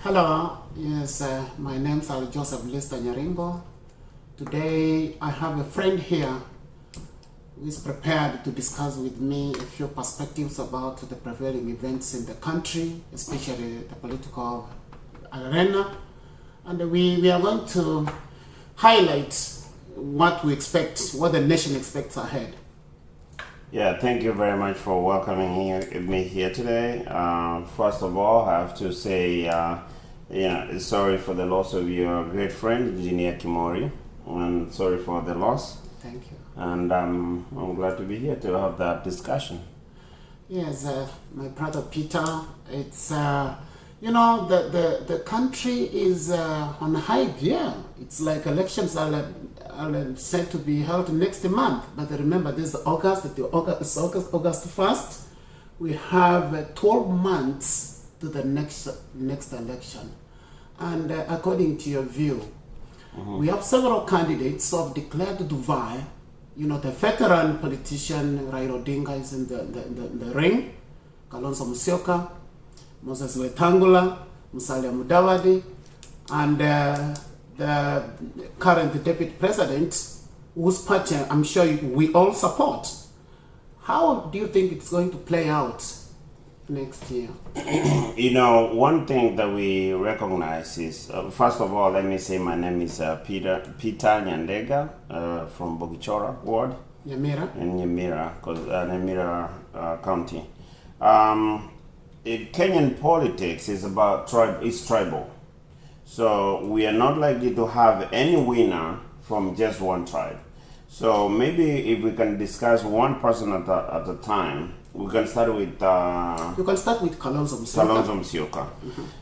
Hello, yes, my name is Joseph Lester Nyaringo. Today I have a friend here who is prepared to discuss with me a few perspectives about the prevailing events in the country, especially the political arena. And we are going to highlight what we expect, what the nation expects ahead. Yeah, thank you very much for welcoming me here today. First of all, I have to say, sorry for the loss of your great friend, Engineer Kimori, and sorry for the loss. Thank you. And I'm glad to be here to have that discussion. Yes, my brother Peter, it's, the country is on high gear. It's like elections are set to be held next month. But remember, this is August 1st. We have 12 months to the next election. And according to your view, we have several candidates who have declared to vie. You know, the veteran politician Raila Odinga is in the ring. Kalonzo Musyoka, Moses Wetangula, Musalia Mudavadi, and the current deputy president, whose party I'm sure we all support. How do you think it's going to play out next year? One thing that we recognize is, first of all, let me say my name is Peter Nyandega from Bogichora Ward. Nyamira? In Nyamira County. Kenyan politics is about tribal. So we are not likely to have any winner from just one tribe. So maybe if we can discuss one person at a time, we can start with... you can start with Kalonzo Musyoka.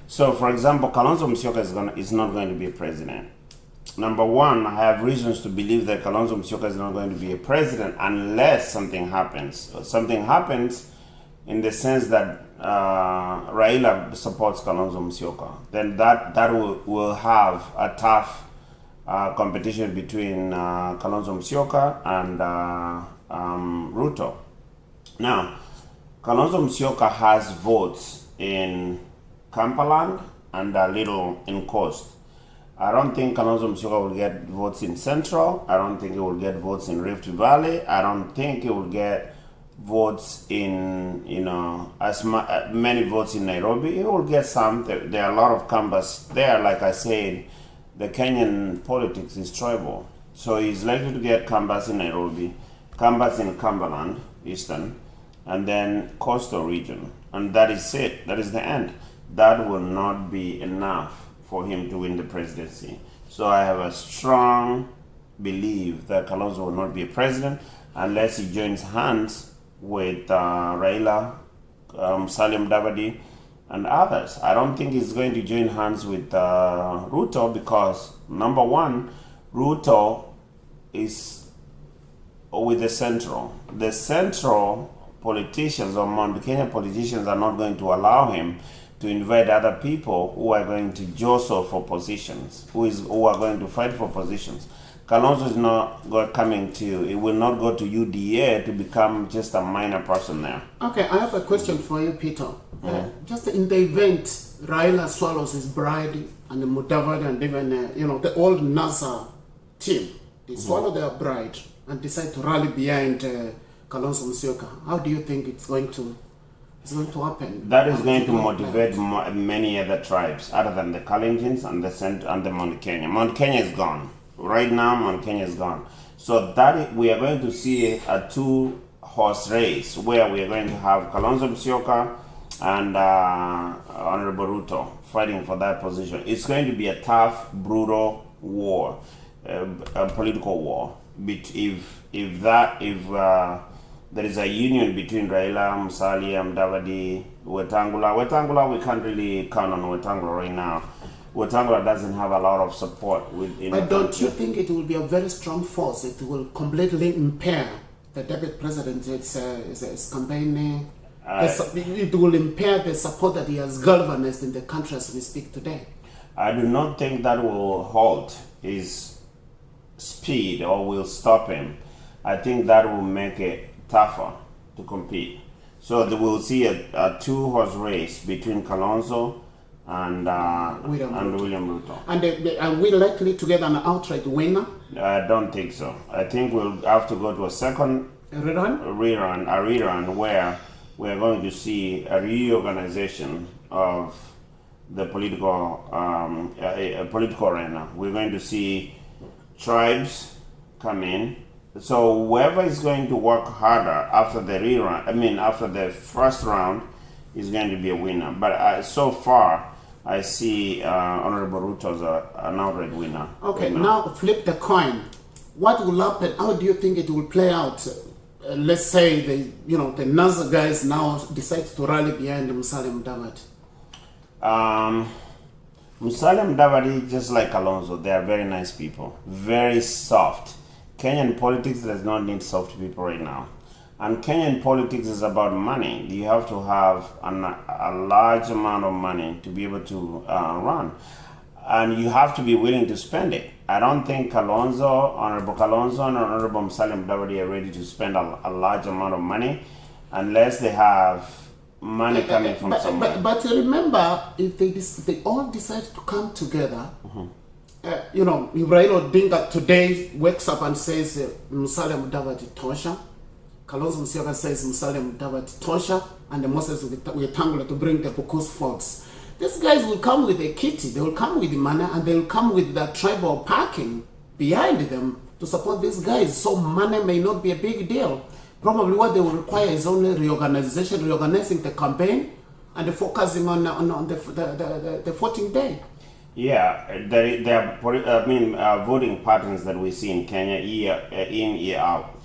So for example, Kalonzo Musyoka is not going to be a president. Number one, I have reasons to believe that Kalonzo Musyoka is not going to be a president unless something happens. Something happens in the sense that Raila supports Kalonzo Musyoka. Then that will have a tough competition between Kalonzo Musyoka and Ruto. Now, Kalonzo Musyoka has votes in Kampaland and a little in Coast. I don't think Kalonzo Musyoka will get votes in Central. I don't think he will get votes in Rift Valley. I don't think he will get votes in, many votes in Nairobi. He will get some. There are a lot of canvas there. Like I said, the Kenyan politics is tribal. So he's likely to get canvas in Nairobi, canvas in Cumberland, Eastern, and then coastal region. And that is it. That is the end. That will not be enough for him to win the presidency. So I have a strong belief that Kalonzo will not be a president unless he joins hands with Raila, Salim Davadi, and others. I don't think he's going to join hands with Ruto because, number one, Ruto is with the Central. The Central politicians or Mount Kenya politicians are not going to allow him to invite other people who are going to jostle for positions, who are going to fight for positions. Kalonzo is not he will not go to UDA to become just a minor person there. Okay, I have a question for you, Peter. Just in the event Raila swallows his bride and the Mudavadi and even, the old NASA team, they swallow their bride and decide to rally behind Kalonzo Musyoka, how do you think it's going to happen? That is going to motivate many other tribes other than the Kalenjins and the Mount Kenya. Mount Kenya is gone. Right now, Mount Kenya is gone. So we are going to see a two-horse race where we are going to have Kalonzo Musyoka and Honorable Ruto fighting for that position. It's going to be a tough, brutal war, a political war. If there is a union between Raila, Musalia, Mudavadi, Wetangula, we can't really count on Wetangula right now. Wetangula doesn't have a lot of support within. But don't you think it will be a very strong force? It will completely impair the deputy president's campaign. It will impair the support that he has galvanized in the country as we speak today. I do not think that will halt his speed or will stop him. I think that will make it tougher to compete. So we'll see a two-horse race between Kalonzo and William Ruto. And are we likely to get an outright winner? I don't think so. I think we'll have to go to a second rerun where we're going to see a reorganization of the political political arena. We're going to see tribes come in. So whoever is going to work harder after the after the first round, is going to be a winner. But so far, I see Honorable Ruto as an outright winner. Okay, now flip the coin. What will happen? How do you think it will play out? Let's say the NASA guys now decide to rally behind Musalia Mudavadi. Musalia Mudavadi, just like Kalonzo, they are very nice people, very soft. Kenyan politics does not need soft people right now. And Kenyan politics is about money. You have to have a large amount of money to be able to run. And you have to be willing to spend it. I don't think Honorable Kalonzo and Honorable Musalia Mudavadi are ready to spend a large amount of money unless they have money coming from somewhere. But remember, if they all decide to come together, if Raila Odinga today wakes up and says Musalia Mudavadi tosha, Kalonzo Musyoka says Musalia Mudavadi tosha, and the Moses will tangle to bring the Bukus folks. These guys will come with a kitty, they will come with the money, and they will come with the tribal parking behind them to support these guys. So money may not be a big deal. Probably what they will require is only reorganizing the campaign and focusing on the voting day. Yeah, there are voting patterns that we see in Kenya year in, year out.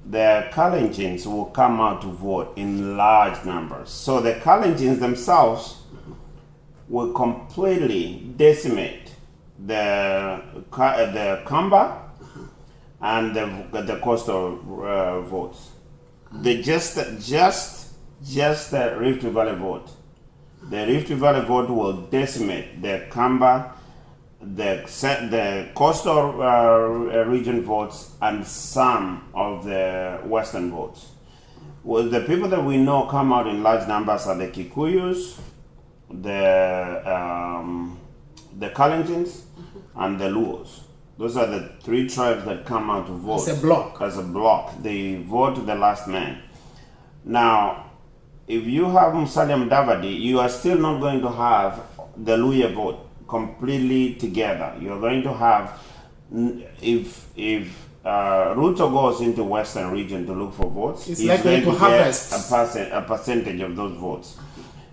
The Kalenjins will come out to vote in large numbers. So the Kalenjins themselves will completely decimate the Kamba and the coastal votes. Just the Rift Valley vote. The Rift Valley vote will decimate the Kamba, the coastal region votes, and some of the western votes. Well, the people that we know come out in large numbers are the Kikuyus, the Kalenjins, and the Luos. Those are the three tribes that come out to vote. As a block. They vote the last man. Now, if you have Musalia Mudavadi, you are still not going to have the Luya vote completely together. You're going to have, if Ruto goes into Western region to look for votes, he's likely to harvest a percentage of those votes.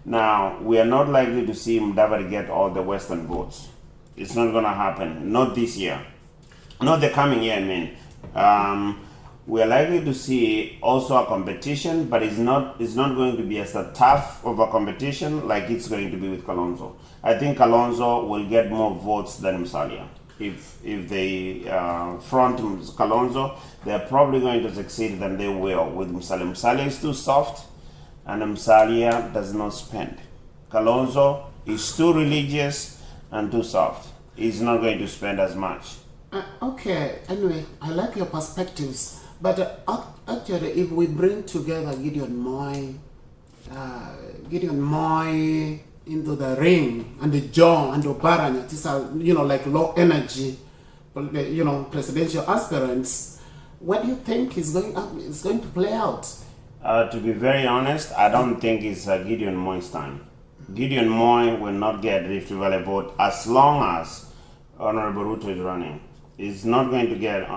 Now, we are not likely to see Mudavadi get all the Western votes. It's not going to happen. Not this year. Not the coming year, I mean. We are likely to see also a competition, but it's not going to be as tough of a competition like it's going to be with Kalonzo. I think Kalonzo will get more votes than Musalia. If they front Kalonzo, they're probably going to succeed than they will with Musalia. Musalia is too soft, and Musalia does not spend. Kalonzo is too religious and too soft. He's not going to spend as much. Okay, anyway, I like your perspectives. But actually, if we bring together Gideon Moi into the ring, and the John and Obaranya, these are, like low energy, presidential aspirants, what do you think is going to play out? To be very honest, I don't think it's Gideon Moi's time. Gideon Moi will not get Rift Valley vote as long as Honorable Ruto is running. He's not going to get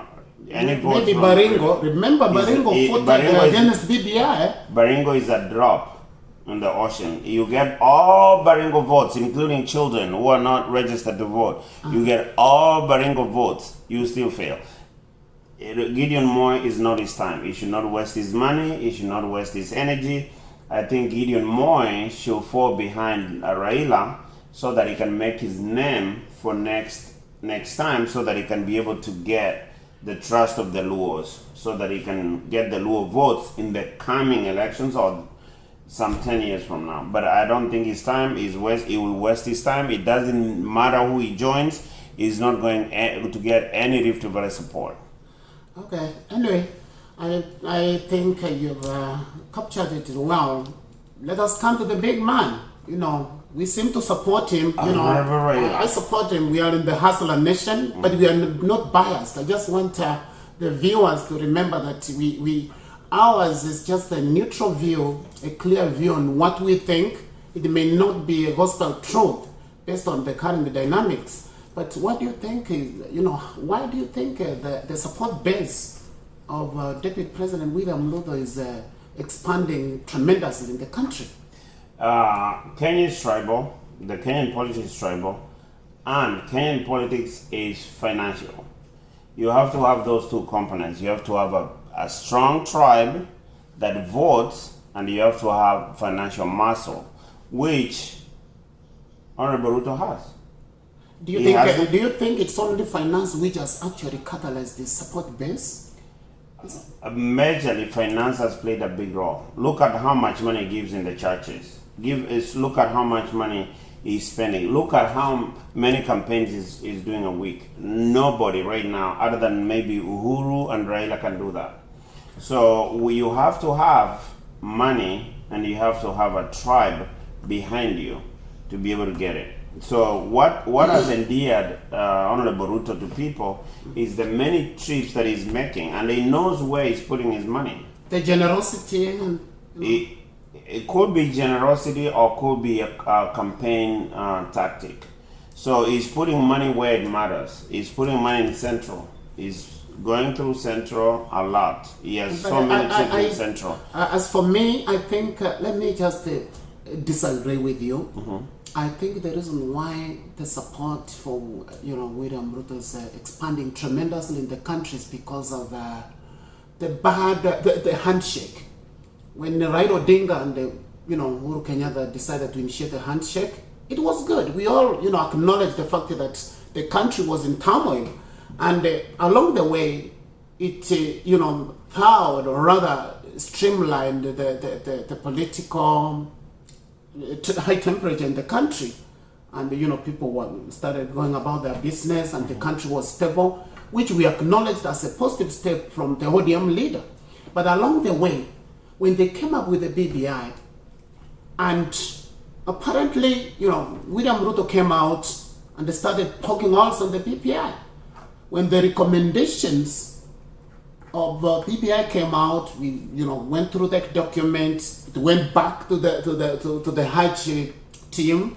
any votes. Maybe Baringo. Remember, Baringo fought against BBI. Baringo is a drop in the ocean. You get all Baringo votes, including children who are not registered to vote. You get all Baringo votes. You still fail. Gideon Moi is not his time. He should not waste his money. He should not waste his energy. I think Gideon Moi should fall behind Raila so that he can make his name for next time, so that he can be able to get the trust of the Luos, so that he can get the Luo votes in the coming elections or some 10 years from now. But I don't think his time is he will waste his time. It doesn't matter who he joins. He's not going to get any Rift Valley support. Okay. Anyway, I think you've captured it well. Let us come to the big man. We seem to support him. I support him. We are in the hustler nation, but we are not biased. I just want the viewers to remember that ours is just a neutral view, a clear view on what we think. It may not be a gospel truth based on the current dynamics. But what do you think is, why do you think the support base of Deputy President William Ruto is expanding tremendously in the country? Kenya is tribal, the Kenyan politics is tribal, and Kenyan politics is financial. You have to have those two components. You have to have a strong tribe that votes, and you have to have financial muscle, which Honorable Ruto has. Do you think it's only finance which has actually catalyzed this support base? Majorly, finance has played a big role. Look at how much money he gives in the churches. Look at how much money he's spending. Look at how many campaigns he's doing a week. Nobody right now, other than maybe Uhuru and Raila, can do that. So you have to have money, and you have to have a tribe behind you to be able to get it. So what has endeared Honorable Ruto to people is the many trips that he's making, and he knows where he's putting his money. The generosity. It could be generosity, or could be a campaign tactic. So he's putting money where it matters. He's putting money in Central. He's going through Central a lot. He has so many trips in Central. As for me, I think, let me just disagree with you. Mm-hmm. I think the reason why the support for William Ruto is expanding tremendously in the country is because of the handshake. When Raila Odinga and Uhuru Kenyatta decided to initiate a handshake, it was good. We all acknowledge the fact that the country was in turmoil, and along the way, it thawed, or rather streamlined the political high temperature in the country, and people started going about their business, and the country was stable, which we acknowledged as a positive step from the ODM leader. But along the way, when they came up with the BBI, and apparently William Ruto came out and they started poking holes on the BBI. When the recommendations of BBI came out, we went through that document. It went back to the Hajj team.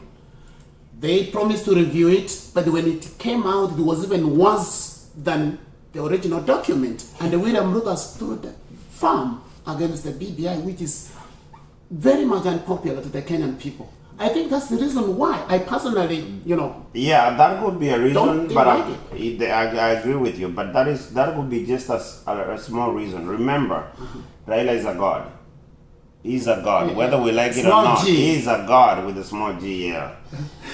They promised to review it, but when it came out, it was even worse than the original document. And William Ruto stood firm against the BBI, which is very much unpopular to the Kenyan people. I think that's the reason why I personally, Yeah, that could be a reason, but like I agree with you. But that would be just a small reason. Remember, Raila is a god. He's a god, whether we like it or not. He's a god with a small g. Yeah.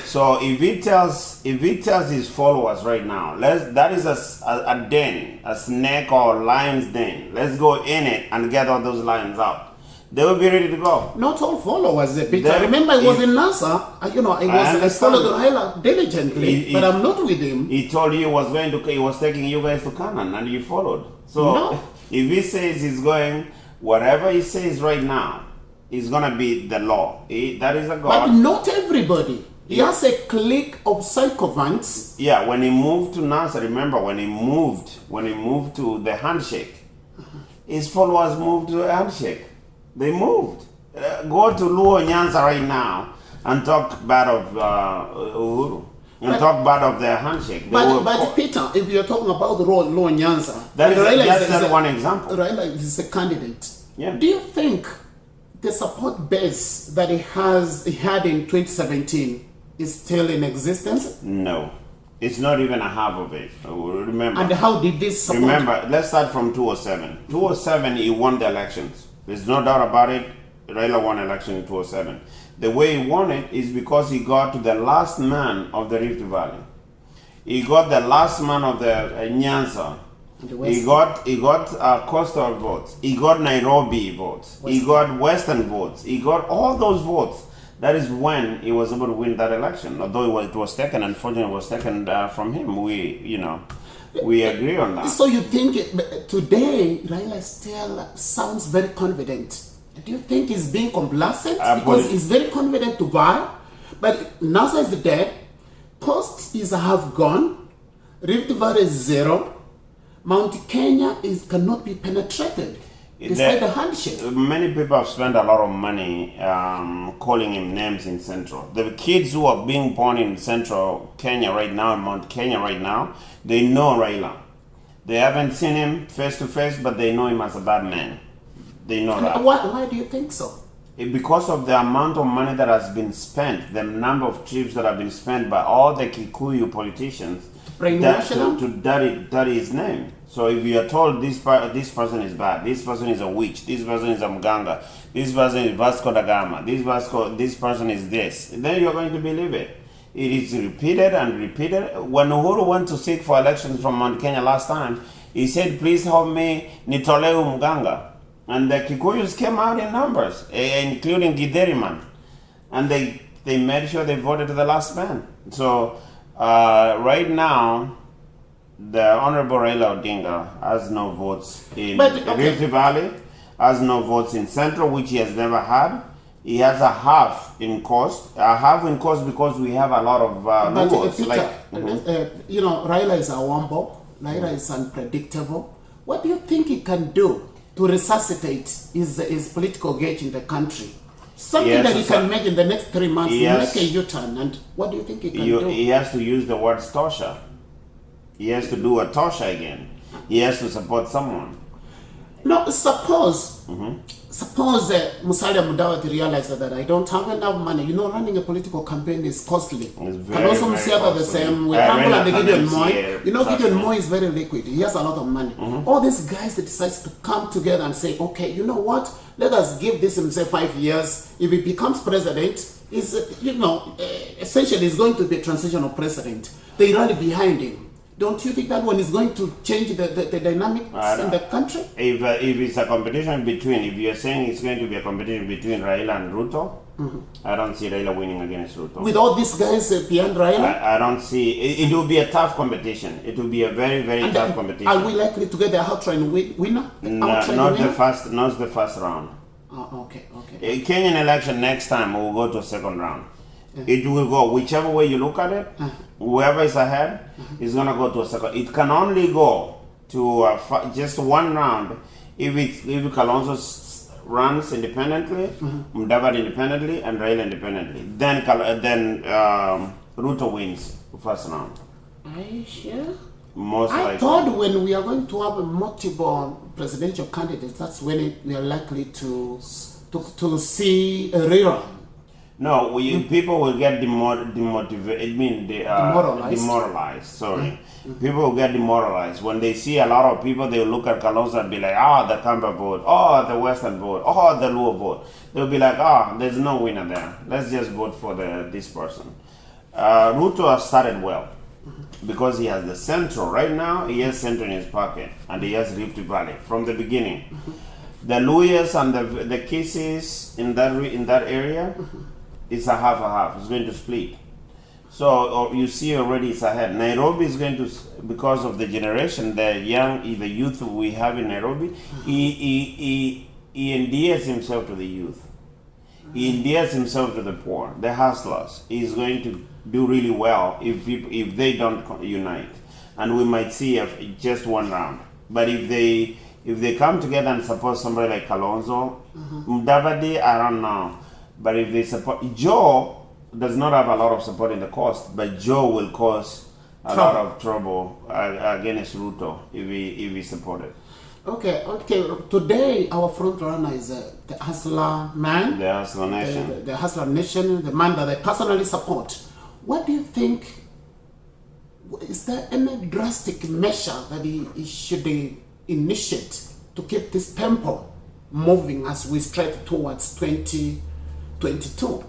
So if he tells his followers right now, that is a den, a snake or lion's den. Let's go in it and get all those lions out. They will be ready to go. Not all followers, Peter. I remember I was in NASA. I followed Raila diligently, but I'm not with him. He told you he was taking you guys to Canaan, and you followed. So if he says he's going, whatever he says right now is gonna be the law. That is a God. But not everybody. He has a clique of sycophants. Yeah, when he moved to NASA, remember when he moved to the handshake, his followers moved to the handshake. They moved. Go to Luo Nyanza right now and talk bad of Uhuru. And talk bad of their handshake. But Peter, if you're talking about Luo Nyanza, that's one example. Raila is a candidate. Yeah. Do you think the support base that he had in 2017 is still in existence? No. It's not even a half of it. Remember. And how did this support? Remember, let's start from 2007. 2007, he won the elections. There's no doubt about it. Raila won election in 2007. The way he won it is because he got to the last man of the Rift Valley. He got the last man of the Nyanza. He got coastal votes. He got Nairobi votes. He got Western votes. He got all those votes. That is when he was able to win that election. Although it was taken, unfortunately, it was taken from him. We agree on that. So you think today Raila still sounds very confident? Do you think he's being complacent because he's very confident to buy? But NASA is dead. Coast is half gone. Rift Valley is zero. Mount Kenya cannot be penetrated. Despite the handshake. Many people have spent a lot of money calling him names in Central. The kids who are being born in Central Kenya right now, in Mount Kenya right now, they know Raila. They haven't seen him face to face, but they know him as a bad man. They know that. Why do you think so? Because of the amount of money that has been spent, the number of trips that have been spent by all the Kikuyu politicians to dirty his name. So if you are told this person is bad, this person is a witch, this person is a mganga, this person is Vasco da Gama, this person is this, then you're going to believe it. It is repeated and repeated. When Uhuru went to seek for elections from Mount Kenya last time, he said, please help me, nitoleu mganga. And the Kikuyus came out in numbers, including Gideriman. And they made sure they voted to the last man. So right now, the Honorable Raila Odinga has no votes in Rift Valley, has no votes in Central, which he has never had. He has a half in Coast. Because we have a lot of rules. Raila is a wombo. Raila is unpredictable. What do you think he can do to resuscitate his political gauge in the country? Something that he can make in the next 3 months, make a U-turn. And what do you think he can do? He has to use the word Tosha. He has to do a Tosha again. He has to support someone. No, suppose Musalia Mudavadi realized that I don't have enough money. Running a political campaign is costly. Kalonzo Musiaba the same. With Humble and Gideon Moy. Gideon Moy is very liquid. He has a lot of money. All these guys that decide to come together and say, okay, you know what? Let us give this himself 5 years. If he becomes president, essentially is going to be a transitional president. They rally behind him. Don't you think that one is going to change the dynamics in the country? If it's a competition if you're saying it's going to be a competition between Raila and Ruto, I don't see Raila winning against Ruto. With all these guys behind Raila? I don't see. It will be a tough competition. It will be a very, very tough competition. Are we likely to get the outright winner? Not the first round. Oh, okay. A Kenyan election next time will go to a second round. It will go whichever way you look at it. Whoever is ahead is gonna go to a second. It can only go to just one round if Kalonzo runs independently, Mudavadi independently, and Raila independently. Then Ruto wins the first round. Are you sure? Most likely. I thought when we are going to have a multiple presidential candidates, that's when we are likely to see a rerun. No, people will get demotivated. Demoralized. Sorry. People will get demoralized. When they see a lot of people, they will look at Kalonzo and be like, the Kamba vote, the Western vote, the Luo vote. They'll be like, there's no winner there. Let's just vote for this person. Ruto has started well because he has the Central. Right now, he has Central in his pocket and he has Rift Valley from the beginning. The Luyas and the Kisses in that area, it's a half. It's going to split. So you see already it's ahead. Nairobi is going to, because of the generation, the youth we have in Nairobi, he endears himself to the youth. He endears himself to the poor, the hustlers. He's going to do really well if they don't unite. And we might see just one round. But if they come together and support somebody like Kalonzo, Mudavadi, I don't know. But if they support, Joe does not have a lot of support in the coast, but Joe will cause a lot of trouble against Ruto if he supported. Okay. Today our front runner is the Hustler man. The Hustler Nation. The Hustler Nation, the man that I personally support. What do you think? Is there any drastic measure that he should initiate to keep this tempo moving as we stride towards 2022?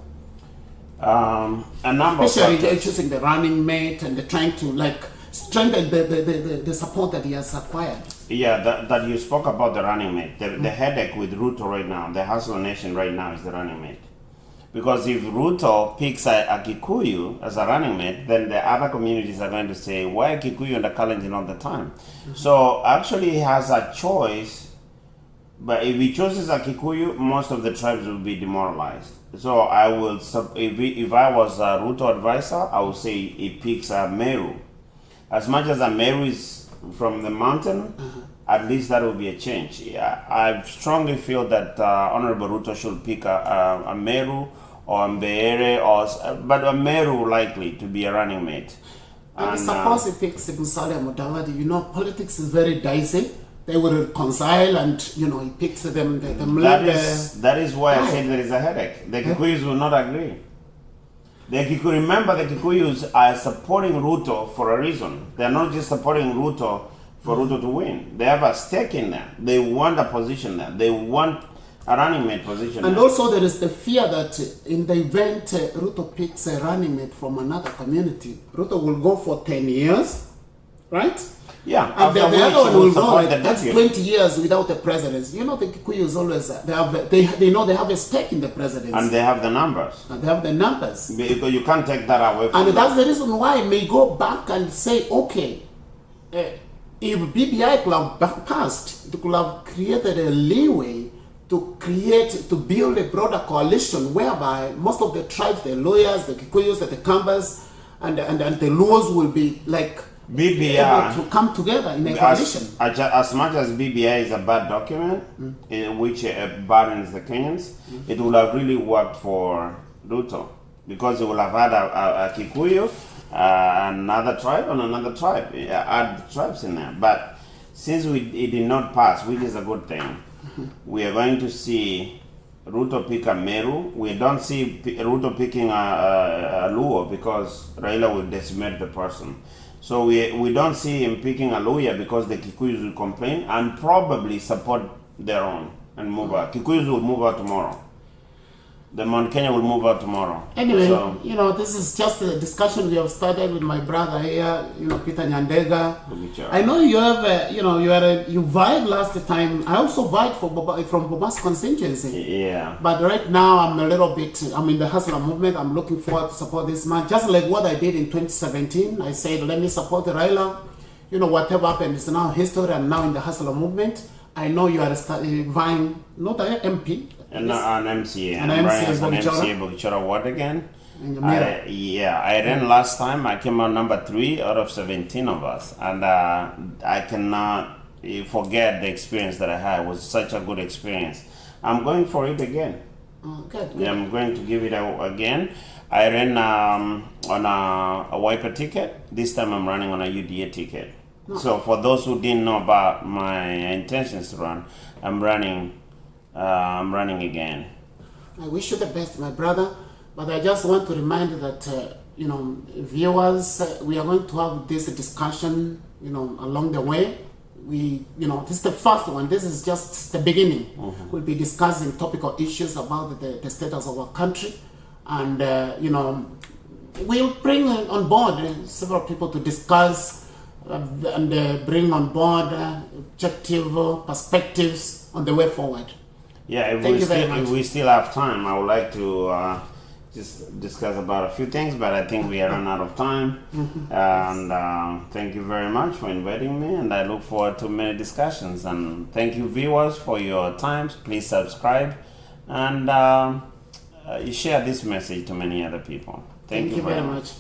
A number especially of choosing the running mate and trying to strengthen the support that he has acquired. Yeah, that you spoke about the running mate. The headache with Ruto right now, the Hustler Nation right now, is the running mate. Because if Ruto picks a Kikuyu as a running mate, then the other communities are going to say, why Kikuyu and the Kalenjin all the time? So actually he has a choice But if he chooses a Kikuyu, most of the tribes will be demoralized. So I will, if I was a Ruto advisor, I would say he picks a Meru. As much as a Meru is from the mountain, at least that will be a change. Yeah, I strongly feel that Honorable Ruto should pick a Meru or a Mbeere, but a Meru likely to be a running mate. And suppose he picks Musalia Mudavadi, you know, politics is very dicey. They will reconcile and, you know, he picks them. That is why I said there is a headache. The Kikuyus will not agree. Remember, the Kikuyus are supporting Ruto for a reason. They are not just supporting Ruto for Ruto to win. They have a stake in there. They want a position there. They want a running mate position. And also there is the fear that in the event Ruto picks a running mate from another community, Ruto will go for 10 years, right? Yeah, and the other one will go like, that's 20 years years without the presidency. You know, the Kikuyus always, they know they have a stake in the presidency. And they have the numbers. And they have the numbers. Because you can't take that away from them. And that's the reason why I may go back and say, okay, if BBI could have passed, it could have created a leeway to build a broader coalition whereby most of the tribes, the lawyers, the Kikuyus, the Kambas, and the Luos will be like BBI able to come together in a coalition. As much as BBI is a bad document, which burdens the Kenyans, it would have really worked for Ruto because it would have had a Kikuyu, another tribe, and another tribe, add tribes in there. But since it did not pass, which is a good thing, we are going to see Ruto pick a Meru. We don't see Ruto picking a Luo because Raila will decimate the person. So we don't see him picking a Luya because the Kikuyus will complain and probably support their own and move out. Kikuyus will move out tomorrow. The Mount Kenya will move out tomorrow. Anyway, you know, this is just a discussion we have started with my brother here, you know, Peter Nyandega. I know you have, you vied last time. I also vied from Bomas constituency. Yeah. But right now I'm a little bit, I'm in the Hustler movement. I'm looking forward to support this man. Just like what I did in 2017. I said, let me support Raila. You know, whatever happened is now history. I'm now in the Hustler movement. I know you are vying, not an MP. An MCA. An MCA Bokichora Ward again. I ran last time. I came out number 3 out of 17 of us. And I cannot forget the experience that I had. It was such a good experience. I'm going for it again. Good. Yeah, I'm going to give it again. I ran on a wiper ticket. This time I'm running on a UDA ticket. So for those who didn't know about my intentions to run, I'm running again. I wish you the best, my brother. But I just want to remind you that viewers, we are going to have this discussion, along the way. This is the first one. This is just the beginning. We'll be discussing topical issues about the status of our country, and we'll bring on board several people to discuss. And bring on board objective perspectives on the way forward. Yeah, if we still have time, I would like to just discuss about a few things, but I think we are run out of time. And thank you very much for inviting me, and I look forward to many discussions. And thank you, viewers, for your time. Please subscribe and share this message to many other people. Thank you very much.